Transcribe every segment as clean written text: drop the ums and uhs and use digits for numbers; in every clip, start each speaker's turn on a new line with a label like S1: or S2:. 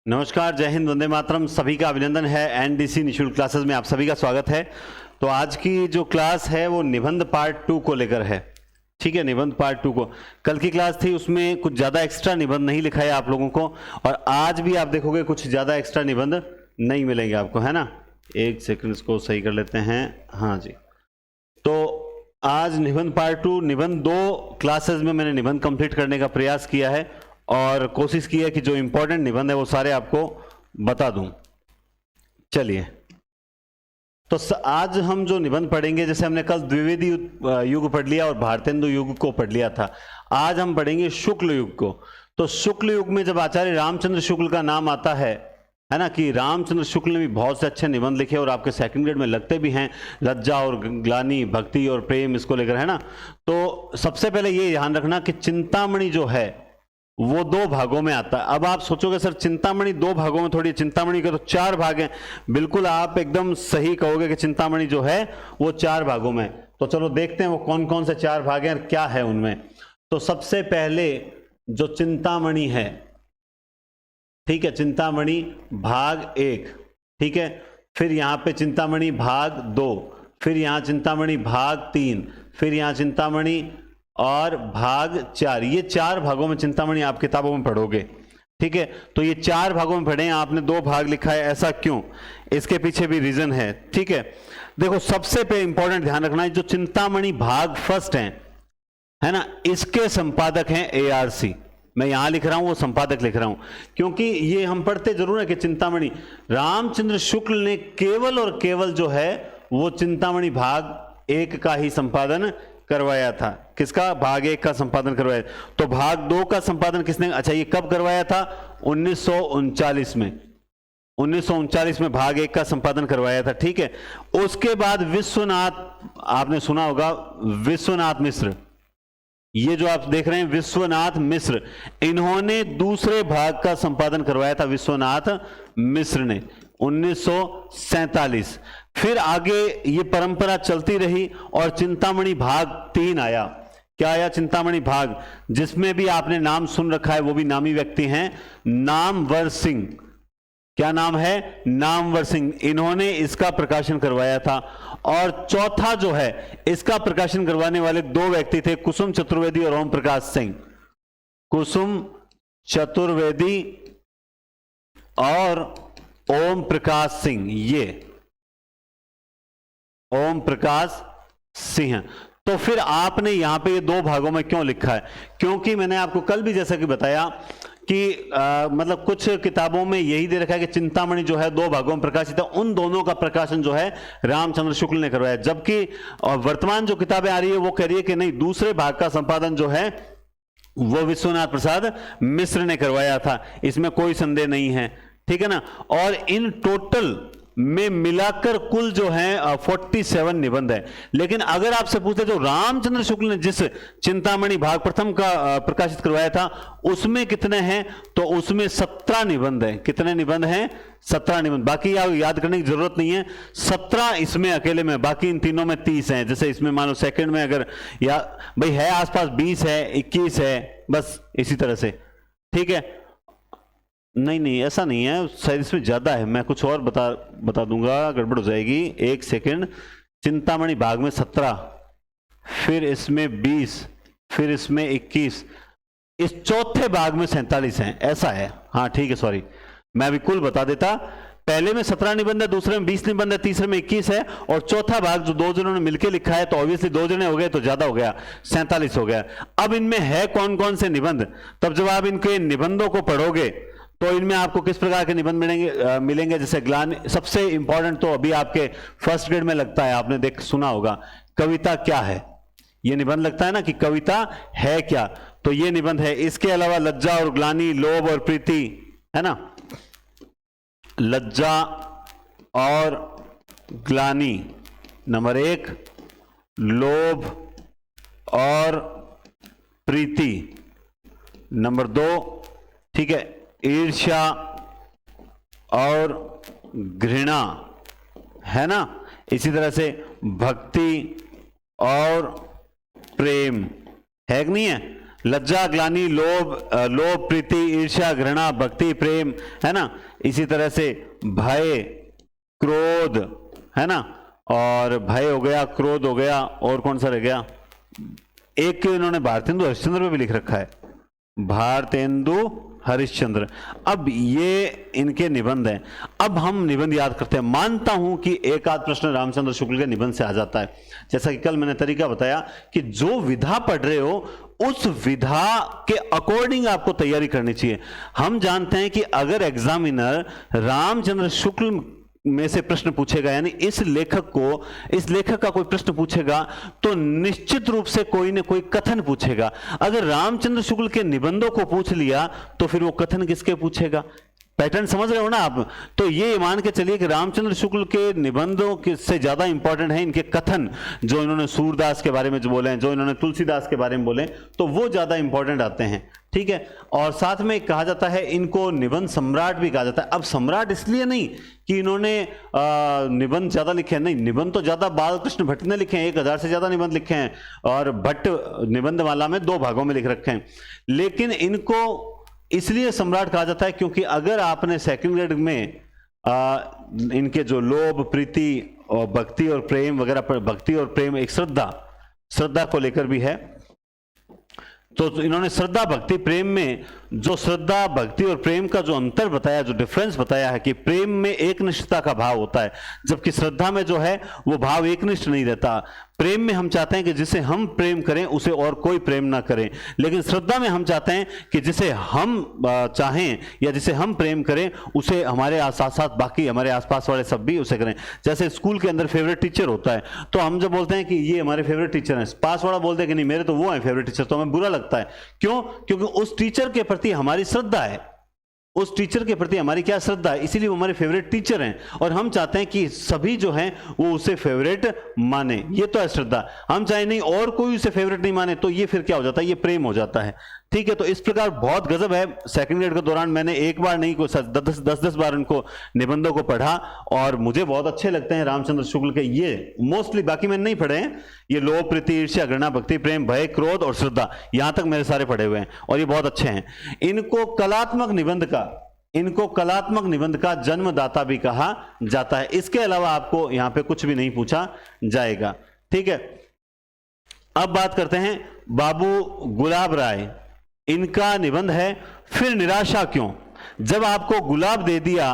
S1: नमस्कार, जय हिंद, वंदे मातरम। सभी का अभिनंदन है। एनडीसी निशुल्क क्लासेस में आप सभी का स्वागत है। तो आज की जो क्लास है वो निबंध पार्ट 2 को लेकर है। ठीक है, निबंध पार्ट 2 को। कल की क्लास थी उसमें कुछ ज़्यादा एक्स्ट्रा निबंध नहीं लिखा है आप लोगों को, और आज भी आप देखोगे कुछ ज़्यादा एक्स्ट्रा निबंध नहीं मिलेंगे आपको, है ना। एक सेकंड, इसको सही कर लेते हैं। हाँ जी, तो आज निबंध पार्ट 2, निबंध 2 क्लासेस में मैंने निबंध कंप्लीट करने का प्रयास किया है और कोशिश की है कि जो इंपॉर्टेंट निबंध है वो सारे आपको बता दूं। चलिए, तो आज हम जो निबंध पढ़ेंगे, जैसे हमने कल द्विवेदी युग पढ़ लिया और भारतेंदु युग को पढ़ लिया था, आज हम पढ़ेंगे शुक्ल युग को। तो शुक्ल युग में जब आचार्य रामचंद्र शुक्ल का नाम आता है ना, कि रामचंद्र शुक्ल ने भी बहुत से अच्छे निबंध लिखे और आपके सेकंड ग्रेड में लगते भी हैं, लज्जा और ग्लानि, भक्ति और प्रेम, इसको लेकर, है ना। तो सबसे पहले ये ध्यान रखना कि चिंतामणि जो है वो 2 भागों में आता है। अब आप सोचोगे सर चिंतामणि 2 भागों में थोड़ी, चिंतामणि के तो 4 भाग हैं। बिल्कुल, आप एकदम सही कहोगे कि चिंतामणि जो है वो 4 भागों में। तो चलो देखते हैं वो कौन कौन से 4 भाग हैं और क्या है उनमें। तो सबसे पहले जो चिंतामणि है, ठीक है, चिंतामणि भाग 1, ठीक है। फिर यहां पे चिंतामणि भाग 2, फिर यहां चिंतामणि भाग 3, फिर यहां चिंतामणि और भाग 4। ये 4 भागों में चिंतामणि आप किताबों में पढ़ोगे, ठीक है। तो ये 4 भागों में पढ़े, आपने 2 भाग लिखा है, ऐसा क्यों? इसके पीछे भी रीजन है, ठीक है। देखो, सबसे पे इंपॉर्टेंट ध्यान रखना है, जो चिंतामणि भाग फर्स्ट है ना, इसके संपादक हैं ARC। मैं यहां लिख रहा हूं, वो संपादक लिख रहा हूं, क्योंकि ये हम पढ़ते जरूर है कि चिंतामणि रामचंद्र शुक्ल ने केवल और केवल जो है वो चिंतामणि भाग 1 का ही संपादन करवाया था। किसका? भाग 1 का संपादन करवाया। तो भाग 2 का संपादन किसने? अच्छा, ये कब करवाया था? 1939 में। 1939 में भाग 1 का संपादन करवाया था, ठीक है। उसके बाद विश्वनाथ, आपने सुना होगा विश्वनाथ मिश्र, ये जो आप देख रहे हैं विश्वनाथ मिश्र, इन्होंने दूसरे भाग का संपादन करवाया था, विश्वनाथ मिश्र ने 1947। फिर आगे ये परंपरा चलती रही और चिंतामणि भाग 3 आया। क्या आया? चिंतामणि भाग, जिसमें भी आपने नाम सुन रखा है, वो भी नामी व्यक्ति हैं, नामवर सिंह। क्या नाम है? नामवर सिंह। इन्होंने इसका प्रकाशन करवाया था। और चौथा जो है, इसका प्रकाशन करवाने वाले 2 व्यक्ति थे, कुसुम चतुर्वेदी और ओम प्रकाश सिंह। कुसुम चतुर्वेदी और ओम प्रकाश सिंह, ये ओम प्रकाश सिंह। तो फिर आपने यहां पे ये 2 भागों में क्यों लिखा है? क्योंकि मैंने आपको कल भी जैसा कि बताया कि मतलब कुछ किताबों में यही दे रखा है कि चिंतामणि जो है 2 भागों में प्रकाशित है, उन दोनों का प्रकाशन जो है रामचंद्र शुक्ल ने करवाया। जबकि वर्तमान जो किताबें आ रही है वो कह रही है कि नहीं, दूसरे भाग का संपादन जो है वो विश्वनाथ प्रसाद मिश्र ने करवाया था। इसमें कोई संदेह नहीं है, ठीक है ना। और इन टोटल में मिलाकर कुल जो है 47 निबंध है। लेकिन अगर आपसे पूछते जो रामचंद्र शुक्ल ने जिस चिंतामणि भाग प्रथम का प्रकाशित करवाया था उसमें कितने हैं, तो उसमें 17 निबंध हैं। कितने निबंध हैं? 17 निबंध। बाकी याद करने की जरूरत नहीं है, 17 इसमें अकेले में, बाकी इन तीनों में 30 हैं। जैसे इसमें मान लो सेकंड में अगर या भाई है आसपास 20 है, 21 है, बस इसी तरह से, ठीक है। नहीं, ऐसा नहीं है, शायद इसमें ज्यादा है, मैं कुछ और बता दूंगा, गड़बड़ हो जाएगी। एक सेकंड। चिंतामणि भाग में 17, फिर इसमें 20, फिर इसमें 21, इस चौथे भाग में 47 हैं, ऐसा है। हाँ ठीक है, सॉरी, मैं अभी कुल बता देता। पहले में 17 निबंध है, दूसरे में 20 निबंध है, तीसरे में 21 है, और चौथा भाग जो 2 जनों ने मिलकर लिखा है, तो ऑब्वियसली 2 जने हो गए तो ज्यादा हो गया, 47 हो गया। अब इनमें है कौन कौन से निबंध? तब जब आप इनके निबंधों को पढ़ोगे तो इनमें आपको किस प्रकार के निबंध मिलेंगे। जैसे ग्लानि, सबसे इंपॉर्टेंट तो अभी आपके फर्स्ट ग्रेड में लगता है, आपने सुना होगा, कविता क्या है। ये निबंध लगता है ना कि कविता है क्या, तो ये निबंध है। इसके अलावा लज्जा और ग्लानि, लोभ और प्रीति, है ना। लज्जा और ग्लानि नंबर 1, लोभ और प्रीति नंबर 2, ठीक है। ईर्ष्या और घृणा, है ना। इसी तरह से भक्ति और प्रेम, है कि नहीं है। लज्जा, ग्लानि, लोभ, प्रीति, ईर्ष्या, घृणा, भक्ति, प्रेम, है ना। इसी तरह से भय, क्रोध, है ना, और भय हो गया, क्रोध हो गया, और कौन सा रह गया, एक इन्होंने भारतेंदु हरिश्चंद्र पे भी लिख रखा है, भारतेंदु हरिश्चंद्र। अब ये इनके निबंध हैं। अब हम निबंध याद करते हैं। मानता हूं कि एक आध प्रश्न रामचंद्र शुक्ल के निबंध से आ जाता है। जैसा कि कल मैंने तरीका बताया कि जो विधा पढ़ रहे हो उस विधा के अकॉर्डिंग आपको तैयारी करनी चाहिए। हम जानते हैं कि अगर एग्जामिनर रामचंद्र शुक्ल में से प्रश्न पूछेगा, यानी इस लेखक का कोई प्रश्न पूछेगा, तो निश्चित रूप से कोई न कोई कथन पूछेगा। अगर रामचंद्र शुक्ल के निबंधों को पूछ लिया तो फिर वो कथन किसके पूछेगा? पैटर्न समझ रहे हो ना आप? तो ये मान के चलिए कि रामचंद्र शुक्ल के निबंधों से ज्यादा इंपॉर्टेंट है इनके कथन, जो इन्होंने सूरदास के बारे में जो बोले हैं, जो इन्होंने तुलसीदास के बारे में बोले, तो वो ज्यादा इंपॉर्टेंट आते हैं। ठीक है। और साथ में कहा जाता है इनको निबंध सम्राट भी कहा जाता है। अब सम्राट इसलिए नहीं कि इन्होंने निबंध ज्यादा लिखे हैं, नहीं, निबंध तो ज्यादा बालकृष्ण भट्ट ने लिखे हैं, 1000 से ज्यादा निबंध लिखे हैं, और भट्ट निबंधमाला में 2 भागों में लिख रखे हैं। लेकिन इनको इसलिए सम्राट कहा जाता है क्योंकि अगर आपने सेकंड ग्रेड में इनके जो लोभ, प्रीति और भक्ति और प्रेम वगैरह, भक्ति और प्रेम एक श्रद्धा को लेकर भी है, तो इन्होंने श्रद्धा, भक्ति, प्रेम में जो श्रद्धा, भक्ति और प्रेम का जो अंतर बताया, जो डिफरेंस बताया है कि प्रेम में एकनिष्ठता का भाव होता है, जबकि श्रद्धा में जो है वो भाव एकनिष्ठ नहीं रहता। प्रेम में हम चाहते हैं कि जिसे हम प्रेम करें उसे और कोई प्रेम ना करें, लेकिन श्रद्धा में हम चाहते हैं कि जिसे हम चाहें या जिसे हम प्रेम करें उसे हमारे साथ साथ बाकी हमारे आसपास वाले सब भी उसे करें। जैसे स्कूल के अंदर फेवरेट टीचर होता है, तो हम जब बोलते हैं कि ये हमारे फेवरेट टीचर हैं, पास वाला बोलते हैं कि नहीं मेरे तो वो हैं फेवरेट टीचर, तो हमें बुरा लगता है। क्यों? क्योंकि उस टीचर के प्रति हमारी श्रद्धा है, उस टीचर के प्रति हमारी क्या श्रद्धा है, इसीलिए वो हमारे फेवरेट टीचर हैं, और हम चाहते हैं कि सभी जो हैं वो उसे फेवरेट माने। ये तो है श्रद्धा। हम चाहे नहीं और कोई उसे फेवरेट नहीं माने, तो ये फिर क्या हो जाता है, ये प्रेम हो जाता है। ठीक है। तो इस प्रकार बहुत गजब है। सेकंड ग्रेड के दौरान मैंने एक बार नहीं, कोई 10 बार इनको निबंधों को पढ़ा, और मुझे बहुत अच्छे लगते हैं रामचंद्र शुक्ल के ये। मोस्टली बाकी मैंने नहीं पढ़े हैं, ये लोभ, प्रीति, ईर्ष्या, घृणा, भक्ति, प्रेम, भय, क्रोध और श्रद्धा, यहां तक मेरे सारे पढ़े हुए हैं, और ये बहुत अच्छे हैं। इनको कलात्मक निबंध का जन्मदाता भी कहा जाता है। इसके अलावा आपको यहां पे कुछ भी नहीं पूछा जाएगा। ठीक है। अब बात करते हैं बाबू गुलाब राय, इनका निबंध है फिर निराशा क्यों। जब आपको गुलाब दे दिया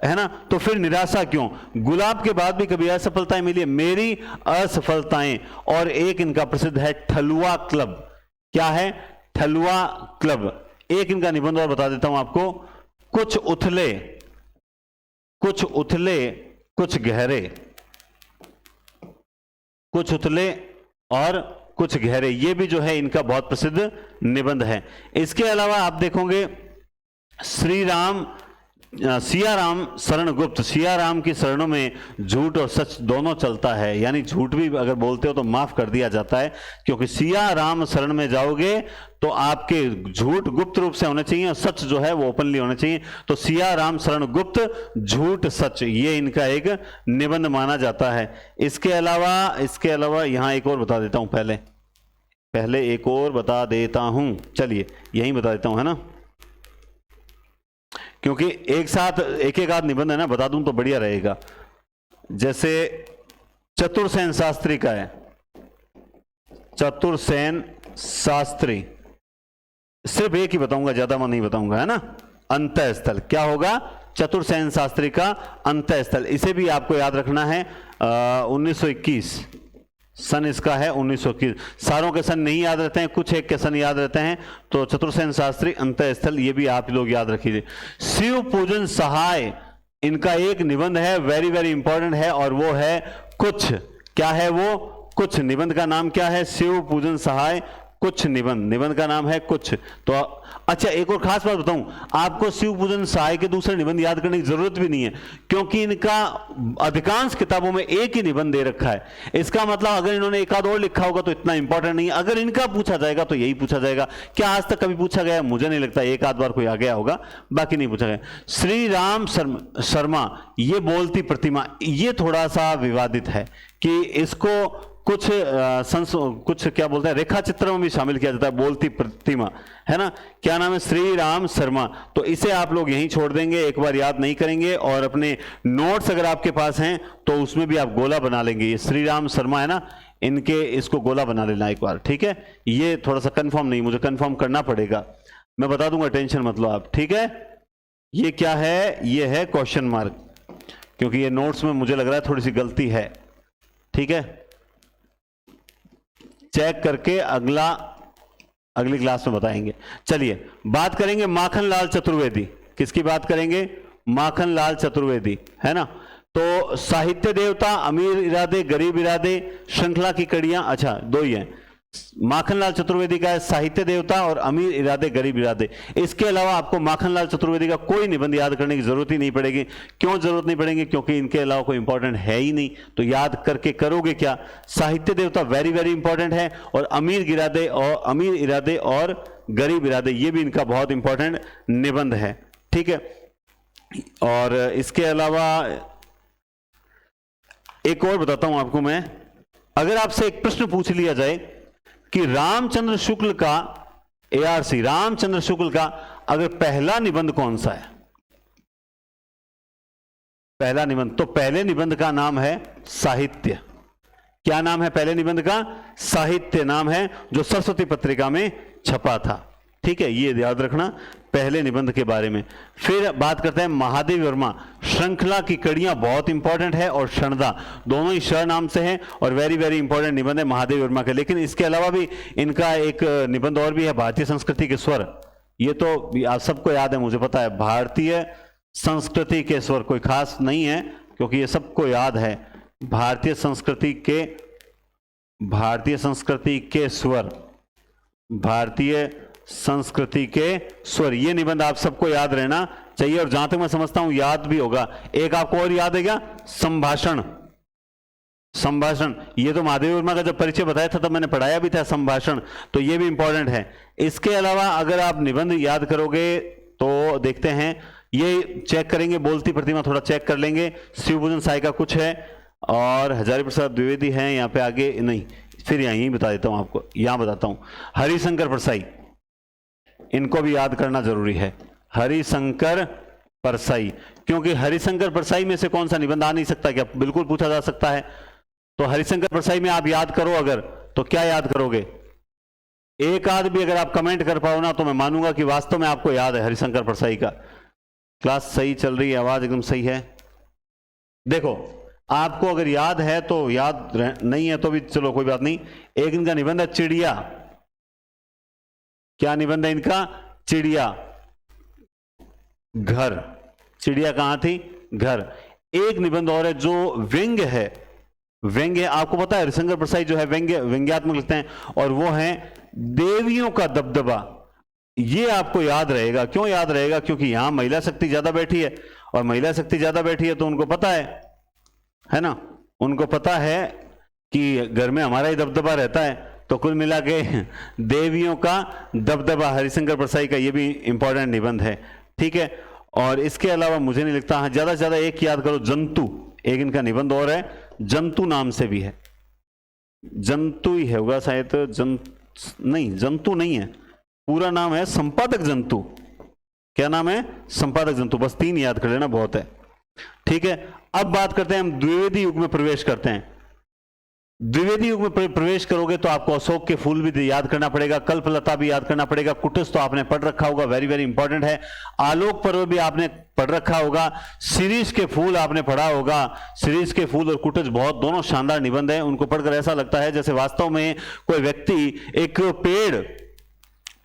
S1: है ना, तो फिर निराशा क्यों? गुलाब के बाद भी कभी असफलताएं मिली, मेरी असफलताएं। और एक इनका प्रसिद्ध है ठलुआ क्लब। क्या है? ठलुआ क्लब। एक इनका निबंध और बता देता हूं आपको, कुछ उथले कुछ गहरे, कुछ उथले और कुछ गहरे, ये भी जो है इनका बहुत प्रसिद्ध निबंध है। इसके अलावा आप देखोगे सियाराम शरण गुप्त, सियाराम की शरणों में झूठ और सच दोनों चलता है, यानी झूठ भी अगर बोलते हो तो माफ कर दिया जाता है, क्योंकि सियाराम शरण में जाओगे तो आपके झूठ गुप्त रूप से होने चाहिए और सच जो है वो ओपनली होने चाहिए। तो सियाराम शरण गुप्त, झूठ सच, ये इनका एक निबंध माना जाता है। इसके अलावा यहां एक और बता देता हूं, पहले एक और बता देता हूं, चलिए यहीं बता देता हूं, है ना, क्योंकि एक साथ एक आध निबंध है ना, बता दूं तो बढ़िया रहेगा। जैसे चतुर्सेन शास्त्री का है, चतुर्सेन शास्त्री, सिर्फ एक ही बताऊंगा, ज्यादा मैं नहीं बताऊंगा, है ना। अंतःस्थल क्या होगा? चतुर्सेन शास्त्री का अंतःस्थल। इसे भी आपको याद रखना है। 1921 सन इसका है, 1921। सारों के सन नहीं याद रहते हैं, कुछ एक के सन याद रहते हैं। तो चतुर्सेन शास्त्री अंतःस्थल, ये भी आप लोग याद रखिए। शिव पूजन सहाय, इनका एक निबंध है, वेरी वेरी इंपॉर्टेंट है, और वो है कुछ। क्या है वो? कुछ। निबंध का नाम क्या है? शिव पूजन सहाय कुछ निबंध का नाम है कुछ। तो अच्छा, एक और खास बात बताऊं, आपको शिव पूजन सहाय के दूसरे निबंध याद करने की जरूरत भी नहीं है, क्योंकि इनका अधिकांश किताबों में एक ही निबंध दे रखा है। इसका मतलब अगर इन्होंने एक आध और लिखा होगा तो इतना इंपॉर्टेंट नहीं है। अगर इनका पूछा जाएगा तो यही पूछा जाएगा। क्या आज तक कभी पूछा गया? मुझे नहीं लगता, एक आध बार कोई आ गया होगा, बाकी नहीं पूछा गया। श्री राम शर्मा, ये बोलती प्रतिमा, ये थोड़ा सा विवादित है कि इसको कुछ क्या बोलते हैं, रेखा चित्र में भी शामिल किया जाता है, बोलती प्रतिमा, है ना। क्या नाम है? श्री राम शर्मा। तो इसे आप लोग यहीं छोड़ देंगे, एक बार याद नहीं करेंगे, और अपने नोट्स अगर आपके पास हैं तो उसमें भी आप गोला बना लेंगे। ये श्री राम शर्मा है ना, इनके इसको गोला बना लेना एक बार, ठीक है। ये थोड़ा सा कंफर्म नहीं, मुझे कंफर्म करना पड़ेगा, मैं बता दूंगा, टेंशन मत लो आप, ठीक है। ये क्या है? ये है क्वेश्चन मार्क, क्योंकि ये नोट्स में मुझे लग रहा है थोड़ी सी गलती है, ठीक है। चेक करके अगली क्लास में बताएंगे। चलिए बात करेंगे माखनलाल चतुर्वेदी। किसकी बात करेंगे? माखनलाल चतुर्वेदी, है ना। तो साहित्य देवता, अमीर इरादे, गरीब इरादे, श्रृंखला की कड़ियां, अच्छा दो ही हैं। माखनलाल चतुर्वेदी का है साहित्य देवता और अमीर इरादे, गरीब इरादे। इसके अलावा आपको माखनलाल चतुर्वेदी का कोई निबंध याद करने की जरूरत ही नहीं पड़ेगी। क्यों जरूरत नहीं पड़ेगी? क्योंकि इनके अलावा कोई इंपॉर्टेंट है ही नहीं, तो याद करके करोगे क्या? साहित्य देवता वेरी वेरी इंपॉर्टेंट है, और अमीर इरादे और गरीब इरादे, ये भी इनका बहुत इंपॉर्टेंट निबंध है, ठीक है। और इसके अलावा एक और बताता हूं आपको मैं, अगर आपसे एक प्रश्न पूछ लिया जाए कि रामचंद्र शुक्ल का, ARC रामचंद्र शुक्ल का अगर पहला निबंध कौन सा है, पहला निबंध, तो पहले निबंध का नाम है साहित्य। क्या नाम है पहले निबंध का? साहित्य नाम है, जो सरस्वती पत्रिका में छपा था, ठीक है। ये याद रखना पहले निबंध के बारे में। फिर बात करते हैं महादेव वर्मा, श्रृंखला की कड़ियां बहुत इंपॉर्टेंट है, और शरणदा, दोनों ही श नाम से हैं, और वेरी वेरी इंपॉर्टेंट निबंध है महादेव वर्मा के। लेकिन इसके अलावा भी इनका एक निबंध और भी है, भारतीय संस्कृति के स्वर। ये तो आप सबको याद है, मुझे पता है, भारतीय संस्कृति के स्वर, कोई खास नहीं है क्योंकि ये सबको याद है। भारतीय संस्कृति के स्वर, भारतीय संस्कृति के स्वर, ये निबंध आप सबको याद रहना चाहिए, और जहां तक मैं समझता हूं याद भी होगा। एक आपको और याद है क्या? संभाषण। ये तो महादेव वर्मा का जब परिचय बताया था तब मैंने पढ़ाया भी था संभाषण, तो ये भी इंपॉर्टेंट है। इसके अलावा अगर आप निबंध याद करोगे तो देखते हैं, ये चेक करेंगे, बोलती प्रतिमा थोड़ा चेक कर लेंगे, शिवभोजन साई का कुछ है, और हजारी प्रसाद द्विवेदी हैं यहाँ पे, आगे नहीं, फिर यहीं बता देता हूं आपको, यहां बताता हूं, हरिशंकर परसाई, इनको भी याद करना जरूरी है, हरिशंकर परसाई। क्योंकि हरिशंकर परसाई में से कौन सा निबंध आ नहीं सकता क्या? बिल्कुल पूछा जा सकता है। तो हरिशंकर परसाई में आप याद करो अगर, तो क्या याद करोगे? एक आध भी अगर आप कमेंट कर पाओ ना, तो मैं मानूंगा कि वास्तव में आपको याद है हरिशंकर परसाई का। क्लास सही चल रही है, आवाज एकदम सही है। देखो, आपको अगर याद है तो याद, नहीं है तो भी चलो कोई बात नहीं। एक इनका निबंध है चिड़िया। क्या निबंध है इनका? चिड़िया घर। चिड़िया कहां थी? घर। एक निबंध और है जो व्यंग्य है, व्यंग्य, आपको पता है हरिशंकर परसाई जो है व्यंग्यात्मक लिखते हैं, और वो है देवियों का दबदबा। ये आपको याद रहेगा। क्यों याद रहेगा? क्योंकि यहां महिला शक्ति ज्यादा बैठी है, और महिला शक्ति ज्यादा बैठी है तो उनको पता है ना, उनको पता है कि घर में हमारा ही दबदबा रहता है। तो कुल मिला के देवियों का दबदबा, हरिशंकर परसाई का, ये भी इंपॉर्टेंट निबंध है, ठीक है। और इसके अलावा मुझे नहीं लगता, हाँ ज्यादा से ज्यादा एक याद करो, जंतु। एक इनका निबंध और है, जंतु नाम से भी है, जंतु ही होगा शायद, जंतु नहीं है, पूरा नाम है संपादक जंतु। क्या नाम है? संपादक जंतु। बस 3 याद कर लेना, बहुत है, ठीक है। अब बात करते हैं, हम द्विवेदी युग में प्रवेश करते हैं। द्विवेदी युग में प्रवेश करोगे तो आपको अशोक के फूल भी याद करना पड़ेगा, कल्पलता भी याद करना पड़ेगा, कुटुस तो आपने पढ़ रखा होगा, वेरी वेरी इंपॉर्टेंट है। आलोक पर्व भी आपने पढ़ रखा होगा, शिरीष के फूल आपने पढ़ा होगा। शिरीष के फूल और कुटुस बहुत दोनों शानदार निबंध हैं। उनको पढ़कर ऐसा लगता है जैसे वास्तव में कोई व्यक्ति एक पेड़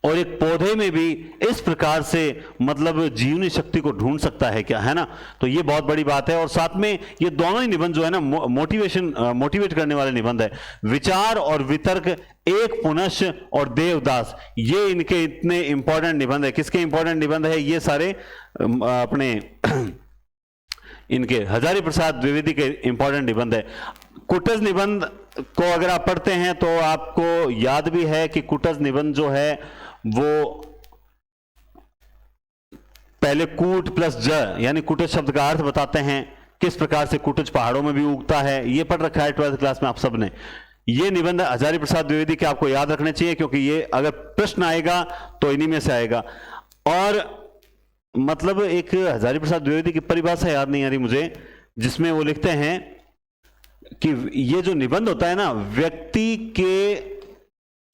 S1: और एक पौधे में भी इस प्रकार से मतलब जीवनी शक्ति को ढूंढ सकता है क्या, है ना। तो ये बहुत बड़ी बात है। और साथ में ये दोनों ही निबंध जो है ना, मोटिवेट करने वाले निबंध है। विचार और वितर्क, एक पुनश और देवदास, ये इनके इतने इंपॉर्टेंट निबंध है। किसके इंपॉर्टेंट निबंध है? ये सारे अपने इनके हजारी प्रसाद द्विवेदी के इंपॉर्टेंट निबंध है। कुटज निबंध को अगर आप पढ़ते हैं तो आपको याद भी है कि कुटज निबंध जो है वो पहले कूट प्लस ज यानी कुटज शब्द का अर्थ बताते हैं, किस प्रकार से कुटज पहाड़ों में भी उगता है। ये पढ़ रखा है 12th क्लास में आप सब ने। ये निबंध हजारी प्रसाद द्विवेदी के आपको याद रखने चाहिए, क्योंकि ये अगर प्रश्न आएगा तो इन्हीं में से आएगा। और मतलब एक हजारी प्रसाद द्विवेदी की परिभाषा याद नहीं आ रही मुझे, जिसमें वो लिखते हैं कि ये जो निबंध होता है ना, व्यक्ति के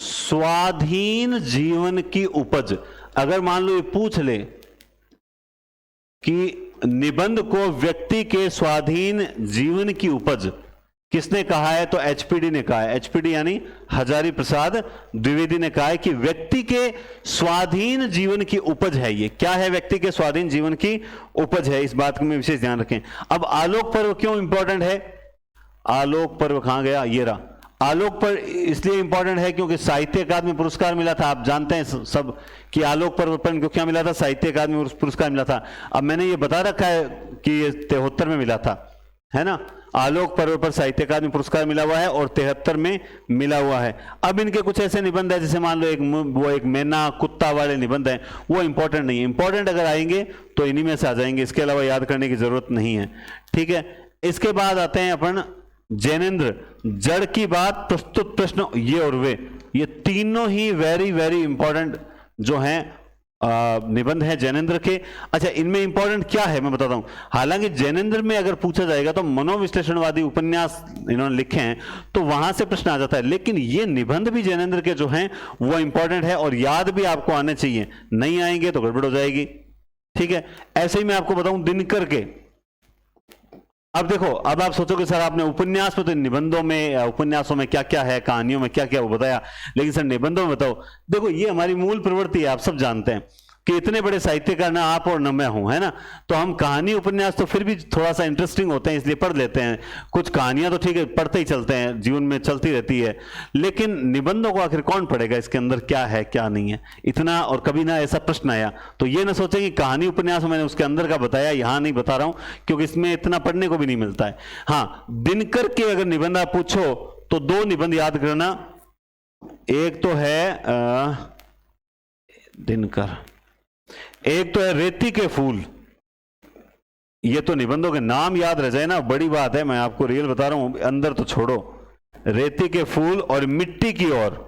S1: स्वाधीन जीवन की उपज। अगर मान लो ये पूछ ले कि निबंध को व्यक्ति के स्वाधीन जीवन की उपज किसने कहा है, तो एचपीडी ने कहा है। एचपीडी यानी हजारी प्रसाद द्विवेदी ने कहा है कि व्यक्ति के स्वाधीन जीवन की उपज है। ये क्या है? व्यक्ति के स्वाधीन जीवन की उपज है। इस बात में विशेष ध्यान रखें। अब आलोक पर्व क्यों इंपॉर्टेंट है? आलोक पर्व कहां गया? ये रहा। आलोक पर्व इसलिए इंपॉर्टेंट है क्योंकि साहित्य अकादमी पुरस्कार मिला था। आप जानते हैं सब कि आलोक पर्व पर इनको क्या मिला था? साहित्य अकादमी पुरस्कार मिला था। अब मैंने ये बता रखा है कि ये 73 में मिला था, है ना। आलोक पर्व पर साहित्य अकादमी पुरस्कार मिला हुआ है और 73 में मिला हुआ है। अब इनके कुछ ऐसे निबंध है, जैसे मान लो एक मैना कुत्ता वाले निबंध है, वो इंपॉर्टेंट नहीं है। इंपॉर्टेंट अगर आएंगे तो इन्हीं में से आ जाएंगे, इसके अलावा याद करने की जरूरत नहीं है, ठीक है। इसके बाद आते हैं अपन जैनेन्द्र, जड़ की बात, प्रस्तुत प्रश्न, ये और वे, ये तीनों ही वेरी वेरी इंपॉर्टेंट जो हैं निबंध है जैनेन्द्र के। अच्छा, इनमें इंपॉर्टेंट क्या है मैं बताता हूं। हालांकि जैनेन्द्र में अगर पूछा जाएगा तो मनोविश्लेषणवादी उपन्यास इन्होंने लिखे हैं तो वहां से प्रश्न आ जाता है, लेकिन ये निबंध भी जैनेन्द्र के जो हैं वो इंपॉर्टेंट है और याद भी आपको आने चाहिए। नहीं आएंगे तो गड़बड़ हो जाएगी, ठीक है। ऐसे ही मैं आपको बताऊं दिनकर के। अब देखो, अब आप सोचोगे सर आपने उपन्यास में तो निबंधों में उपन्यासों में क्या क्या है, कहानियों में क्या क्या वो बताया, लेकिन सर निबंधों में बताओ। देखो, ये हमारी मूल प्रवृत्ति है, आप सब जानते हैं कि इतने बड़े साहित्यकार ना आप और न मैं हूं, है ना। तो हम कहानी उपन्यास तो फिर भी थोड़ा सा इंटरेस्टिंग होते हैं इसलिए पढ़ लेते हैं। कुछ कहानियां तो ठीक है पढ़ते ही चलते हैं, जीवन में चलती रहती है, लेकिन निबंधों को आखिर कौन पढ़ेगा, इसके अंदर क्या है क्या नहीं है इतना। और कभी ना ऐसा प्रश्न आया तो ये ना सोचें कि कहानी उपन्यास मैंने उसके अंदर का बताया, यहां नहीं बता रहा हूं क्योंकि इसमें इतना पढ़ने को भी नहीं मिलता है। हाँ, दिनकर के अगर निबंध आप पूछो तो 2 निबंध याद करना। एक तो है दिनकर, एक तो है रेती के फूल। ये तो निबंधों के नाम याद रह जाए ना, बड़ी बात है। मैं आपको रियल बता रहा हूं, अंदर तो छोड़ो। रेती के फूल और मिट्टी की ओर,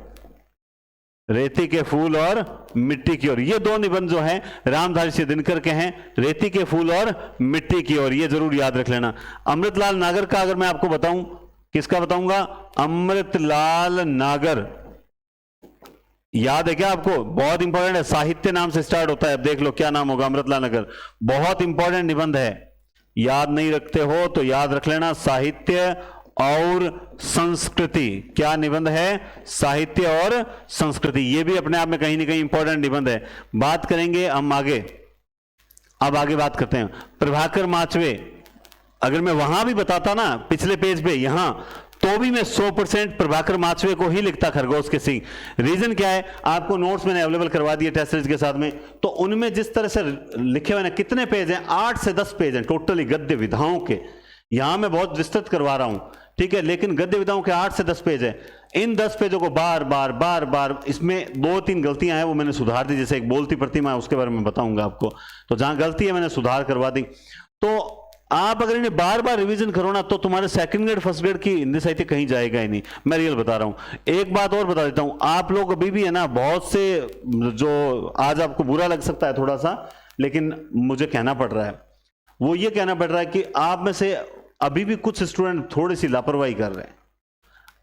S1: रेती के फूल और मिट्टी की ओर, ये 2 निबंध जो हैं रामधारी सिंह दिनकर के हैं। रेती के फूल और मिट्टी की ओर, ये जरूर याद रख लेना। अमृतलाल नागर का अगर मैं आपको बताऊं, किसका बताऊंगा? अमृतलाल नागर, याद है क्या आपको? बहुत इंपॉर्टेंट है, साहित्य नाम से स्टार्ट होता है। अब देख लो क्या नाम होगा, अमृतलाल नागर। बहुत इंपॉर्टेंट निबंध है, याद नहीं रखते हो तो याद रख लेना। साहित्य और संस्कृति, क्या निबंध है? साहित्य और संस्कृति। ये भी अपने आप में कहीं ना कहीं इंपॉर्टेंट निबंध है। बात करेंगे हम आगे, अब आगे बात करते हैं प्रभाकर माचवे। अगर मैं वहां भी बताता ना पिछले पेज पे, यहां तो भी मैं 100% प्रभाकर माचवे को ही लिखता, खरगोश के सिंह। रीजन क्या है? आपको नोट्स मैंने अवेलेबल करवा दिए टेस्ट सीरीज के साथ में, तो उनमें जिस तरह से लिखे हुए ना, कितने पेज हैं? 8 से 10 पेज हैं टोटली गद्य विधाओं के। यहां मैं बहुत विस्तृत करवा रहा हूं, ठीक है, लेकिन गद्य विधाओं के 8 से 10 पेज है। इन 10 पेजों को बार बार बार बार, इसमें 2-3 गलतियां हैं वो मैंने सुधार दी। जैसे एक बोलती प्रतिमा है, उसके बारे में बताऊंगा आपको, तो जहां गलती है मैंने सुधार करवा दी। तो आप अगर इन्हें बार बार रिवीजन करो ना तो तुम्हारे सेकंड ग्रेड फर्स्ट ग्रेड की हिंदी साहित्य कहीं जाएगा ही नहीं। मैं रियल बता रहा हूं। एक बात और बता देता हूं, आप लोग अभी भी है ना, बहुत से जो आज आपको बुरा लग सकता है थोड़ा सा, लेकिन मुझे कहना पड़ रहा है, वो ये कहना पड़ रहा है कि आप में से अभी भी कुछ स्टूडेंट थोड़ी सी लापरवाही कर रहे हैं।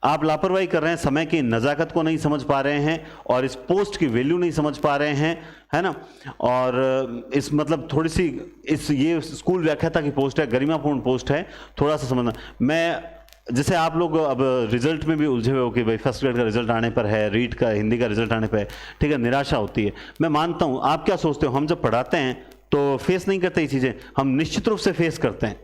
S1: आप लापरवाही कर रहे हैं, समय की नज़ाकत को नहीं समझ पा रहे हैं और इस पोस्ट की वैल्यू नहीं समझ पा रहे हैं, है ना। और इस मतलब थोड़ी सी इस ये स्कूल व्याख्याता की पोस्ट है, गरिमापूर्ण पोस्ट है, थोड़ा सा समझना। मैं जैसे आप लोग अब रिजल्ट में भी उलझे हुए हो कि भाई फर्स्ट ग्रेड का रिजल्ट आने पर है, रीट का हिंदी का रिजल्ट आने पर है, ठीक है, निराशा होती है। मैं मानता हूँ। आप क्या सोचते हो, हम जब पढ़ाते हैं तो फेस नहीं करते ये चीज़ें? हम निश्चित रूप से फेस करते हैं।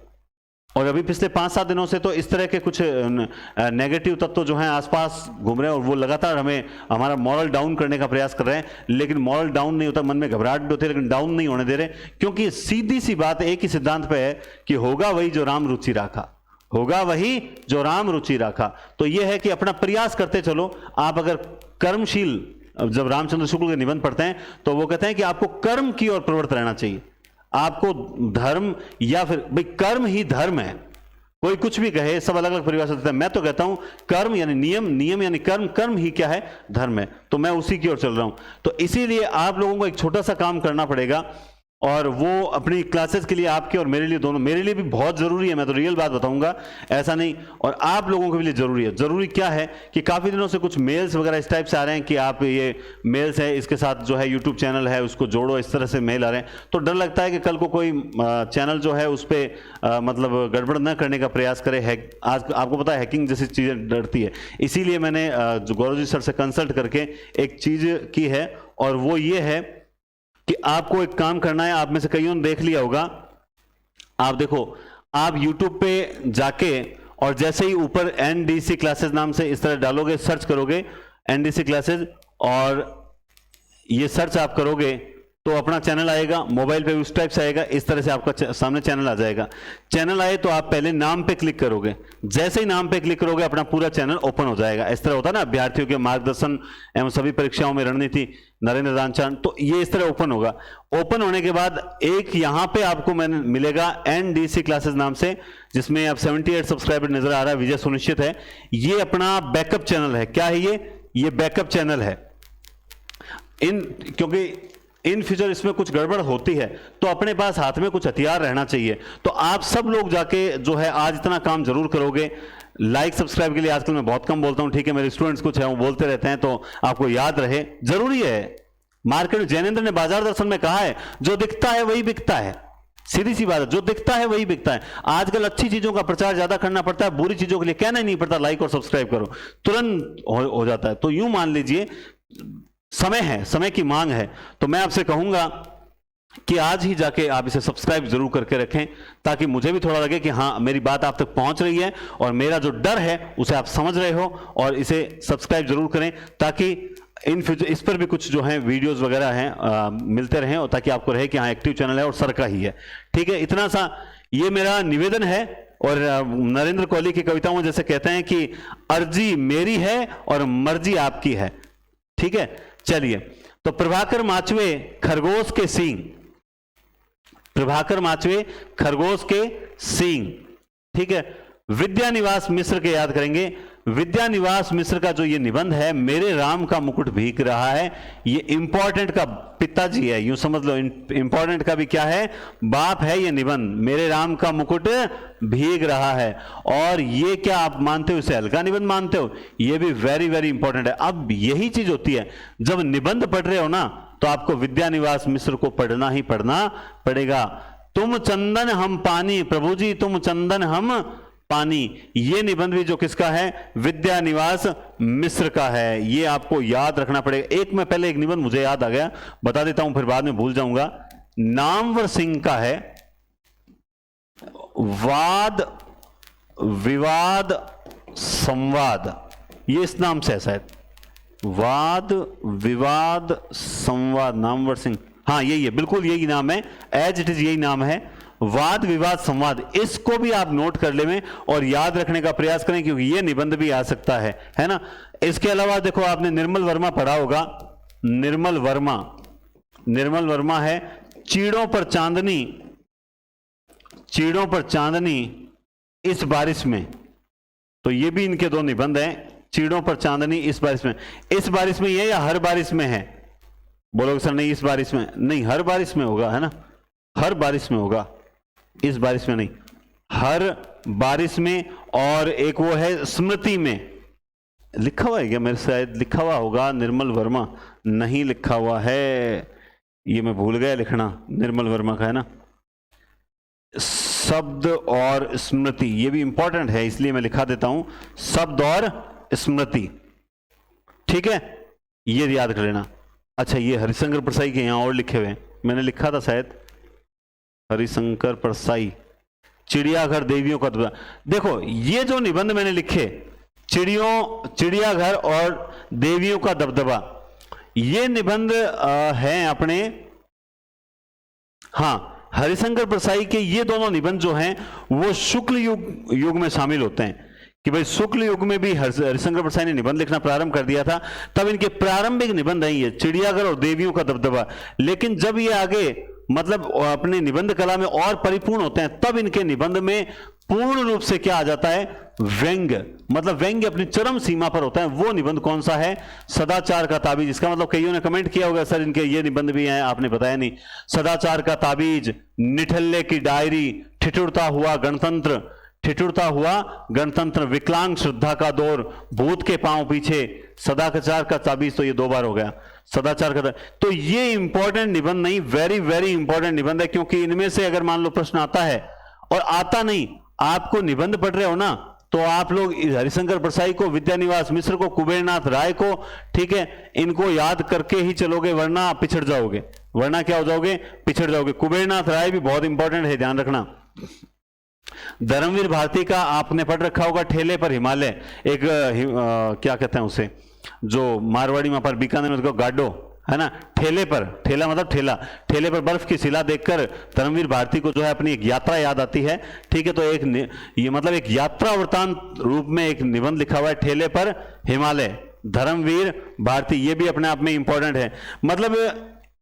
S1: और अभी पिछले 5-7 दिनों से तो इस तरह के कुछ नेगेटिव तत्व जो हैं आसपास घूम रहे हैं और वो लगातार हमें हमारा मॉरल डाउन करने का प्रयास कर रहे हैं। लेकिन मॉरल डाउन नहीं होता, मन में घबराहट भी होती है, लेकिन डाउन नहीं होने दे रहे, क्योंकि सीधी सी बात एक ही सिद्धांत पे है कि होगा वही जो राम रुचि राखा, होगा वही जो राम रुचि राखा। तो ये है कि अपना प्रयास करते चलो। आप अगर कर्मशील, जब रामचंद्र शुक्ल के निबंध पढ़ते हैं तो वो कहते हैं कि आपको कर्म की ओर प्रवृत्त रहना चाहिए। आपको धर्म या फिर भाई कर्म ही धर्म है, कोई कुछ भी कहे, सब अलग अलग परिभाषा देता है। मैं तो कहता हूं कर्म यानी नियम, नियम यानी कर्म, कर्म ही क्या है, धर्म है। तो मैं उसी की ओर चल रहा हूं। तो इसीलिए आप लोगों को एक छोटा सा काम करना पड़ेगा, और वो अपनी क्लासेस के लिए, आपके और मेरे लिए दोनों, मेरे लिए भी बहुत ज़रूरी है, मैं तो रियल बात बताऊंगा, ऐसा नहीं, और आप लोगों के लिए ज़रूरी है। ज़रूरी क्या है कि काफ़ी दिनों से कुछ मेल्स वगैरह इस टाइप से आ रहे हैं कि आप ये मेल्स है, इसके साथ जो है यूट्यूब चैनल है उसको जोड़ो, इस तरह से मेल आ रहे हैं। तो डर लगता है कि कल को कोई चैनल जो है उस पर मतलब गड़बड़ न करने का प्रयास करे। आज आपको पता है हैकिंग जैसी चीज़ें डरती है। इसीलिए मैंने जो गौरव जी सर से कंसल्ट करके एक चीज़ की है, और वो ये है कि आपको एक काम करना है। आप में से कईयों ने देख लिया होगा, आप देखो, आप YouTube पे जाके और जैसे ही ऊपर NDC क्लासेस नाम से इस तरह डालोगे, सर्च करोगे NDC क्लासेस, और ये सर्च आप करोगे तो अपना चैनल आएगा, मोबाइल पे उस टाइप से आएगा, इस तरह से आपका सामने चैनल आ जाएगा। चैनल आए तो आप पहले नाम पे क्लिक करोगे, जैसे ही नाम पे क्लिक करोगे अपना पूरा चैनल ओपन हो जाएगा। इस तरह होता है ना अभ्यर्थियों के मार्गदर्शन एवं सभी परीक्षाओं में रणनीति, नरेंद्र दानचान, तो ये इस तरह ओपन होगा। ओपन होने के बाद एक यहाँ पे आपको मैंने मिलेगा NDC क्लासेस नाम से, जिसमें अब 78 सब्सक्राइबर नजर आ रहा है, विजय सुनिश्चित है। ये अपना बैकअप चैनल है। क्या है ये बैकअप चैनल है। क्योंकि इन फ्यूचर इसमें कुछ गड़बड़ होती है तो अपने पास हाथ में कुछ हथियार रहना चाहिए। तो आप सब लोग जाके जो है आज इतना काम जरूर करोगे। लाइक सब्सक्राइब के लिए आजकल मैं बहुत कम बोलता हूं, ठीक है, मेरे स्टूडेंट्स कुछ है वो बोलते रहते हैं, तो आपको याद रहे, जरूरी है। मार्केट में जैनेन्द्र ने बाजार दर्शन में कहा है, जो दिखता है वही बिकता है। सीधी सी बात है, जो दिखता है वही बिकता है। आजकल अच्छी चीजों का प्रचार ज्यादा करना पड़ता है, बुरी चीजों के लिए कहना ही नहीं पड़ता लाइक और सब्सक्राइब करो, तुरंत हो जाता है। तो यूं मान लीजिए समय है, समय की मांग है, तो मैं आपसे कहूंगा कि आज ही जाके आप इसे सब्सक्राइब जरूर करके रखें, ताकि मुझे भी थोड़ा लगे कि हाँ मेरी बात आप तक पहुंच रही है और मेरा जो डर है उसे आप समझ रहे हो, और इसे सब्सक्राइब जरूर करें ताकि इन फ्यूचर इस पर भी कुछ जो है वीडियोस वगैरह हैं मिलते रहें, और ताकि आपको रहे कि हाँ एक्टिव चैनल है और सर का ही है। ठीक है, इतना सा ये मेरा निवेदन है। और नरेंद्र कोहली की कविताओं में जैसे कहते हैं कि अर्जी मेरी है और मर्जी आपकी है। ठीक है, चलिए, तो प्रभाकर माचवे खरगोश के सींग, प्रभाकर माचवे खरगोश के सींग, ठीक है। विद्यानिवास मिश्र के याद करेंगे। विद्यानिवास मिश्र का जो ये निबंध है, मेरे राम का मुकुट भीग रहा है, ये इंपॉर्टेंट का पिताजी है, यूं समझ लो। इंपॉर्टेंट का भी क्या है, बाप है ये निबंध। मेरे राम का मुकुट भीग रहा है, और ये क्या आप मानते हो, इसे हल्का निबंध मानते हो? ये भी वेरी वेरी इंपॉर्टेंट है। अब यही चीज होती है, जब निबंध पढ़ रहे हो ना, तो आपको विद्यानिवास मिश्र को पढ़ना ही पढ़ना पड़ेगा। तुम चंदन हम पानी, प्रभु जी तुम चंदन हम पानी, ये निबंध भी जो किसका है, विद्यानिवास मिश्र का है। ये आपको याद रखना पड़ेगा। एक मैं पहले एक निबंध मुझे याद आ गया, बता देता हूं, फिर बाद में भूल जाऊंगा। नामवर सिंह का है, वाद विवाद संवाद, ये इस नाम से है शायद, वाद विवाद संवाद, नामवर सिंह, हाँ यही है, बिल्कुल यही नाम है, एज इट इज यही नाम है, वाद विवाद संवाद। इसको भी आप नोट कर लें और याद रखने का प्रयास करें, क्योंकि ये निबंध भी आ सकता है ना। इसके अलावा देखो, आपने निर्मल वर्मा पढ़ा होगा, निर्मल वर्मा, निर्मल वर्मा है चीड़ों पर चांदनी, चीड़ों पर चांदनी इस बारिश में, तो ये भी इनके दो निबंध हैं, चीड़ों पर चांदनी इस बारिश में। इस बारिश में ये या हर बारिश में है? बोलोगे सर नहीं इस बारिश में नहीं, हर बारिश में होगा, है ना, हर बारिश में होगा, इस बारिश में नहीं, हर बारिश में। और एक वो है स्मृति में, लिखा हुआ है क्या मेरे, शायद लिखा हुआ होगा, निर्मल वर्मा नहीं लिखा हुआ है, ये मैं भूल गया लिखना, निर्मल वर्मा का है ना। शब्द और स्मृति, ये भी इंपॉर्टेंट है, इसलिए मैं लिखा देता हूं, शब्द और स्मृति, ठीक है, ये याद कर लेना। अच्छा, ये हरिशंकर परसाई के यहां और लिखे हुए हैं, मैंने लिखा था शायद, हरिशंकर परसाई, चिड़ियाघर देवियों का दबदबा। देखो ये जो निबंध मैंने लिखे, चिड़ियाघर और देवियों का दबदबा, ये निबंध हैं अपने, हाँ, हरिशंकर परसाई के। ये दोनों निबंध जो हैं वो शुक्ल युग में शामिल होते हैं, कि भाई शुक्ल युग में भी हरिशंकर परसाई ने निबंध लिखना प्रारंभ कर दिया था, तब इनके प्रारंभिक निबंध है ये चिड़ियाघर और देवियों का दबदबा। लेकिन जब ये आगे मतलब अपने निबंध कला में और परिपूर्ण होते हैं, तब इनके निबंध में पूर्ण रूप से क्या आ जाता है, व्यंग्य। मतलब व्यंग्य अपनी चरम सीमा पर होता है। वो निबंध कौन सा है, सदाचार का ताबीज। इसका मतलब कईयों ने कमेंट किया होगा सर इनके ये निबंध भी हैं, आपने बताया नहीं। सदाचार का ताबीज, निठल्ले की डायरी, ठिठुरता हुआ गणतंत्र, ठिठुरता हुआ गणतंत्र, विकलांग श्रद्धा का दौर, भूत के पांव पीछे, सदाचार का ताबीज, तो ये 2 बार हो गया सदाचार का। तो ये इंपॉर्टेंट निबंध नहीं, वेरी वेरी इंपॉर्टेंट निबंध है, क्योंकि इनमें से अगर मान लो प्रश्न आता है और आता नहीं, आपको निबंध पढ़ रहे हो ना, तो आप लोग हरिशंकर परसाई को, विद्यानिवास मिश्र को, कुबेरनाथ राय को, ठीक है, इनको याद करके ही चलोगे, वरना आप पिछड़ जाओगे। वरना क्या हो जाओगे, पिछड़ जाओगे। कुबेरनाथ राय भी बहुत इंपॉर्टेंट है, ध्यान रखना। धर्मवीर भारती का आपने पढ़ रखा होगा, ठेले पर हिमालय, एक क्या कहते हैं उसे, जो मारवाड़ी में पर बीकानेर में उसको गाडो है ना, ठेले पर, ठेला मतलब ठेला, ठेले पर बर्फ की शिला देखकर धर्मवीर भारती को जो है अपनी एक यात्रा याद आती है। ठीक है, तो एक ये मतलब एक यात्रा वृतांत रूप में एक निबंध लिखा हुआ है, ठेले पर हिमालय, धर्मवीर भारती। ये भी अपने आप में इंपॉर्टेंट है। मतलब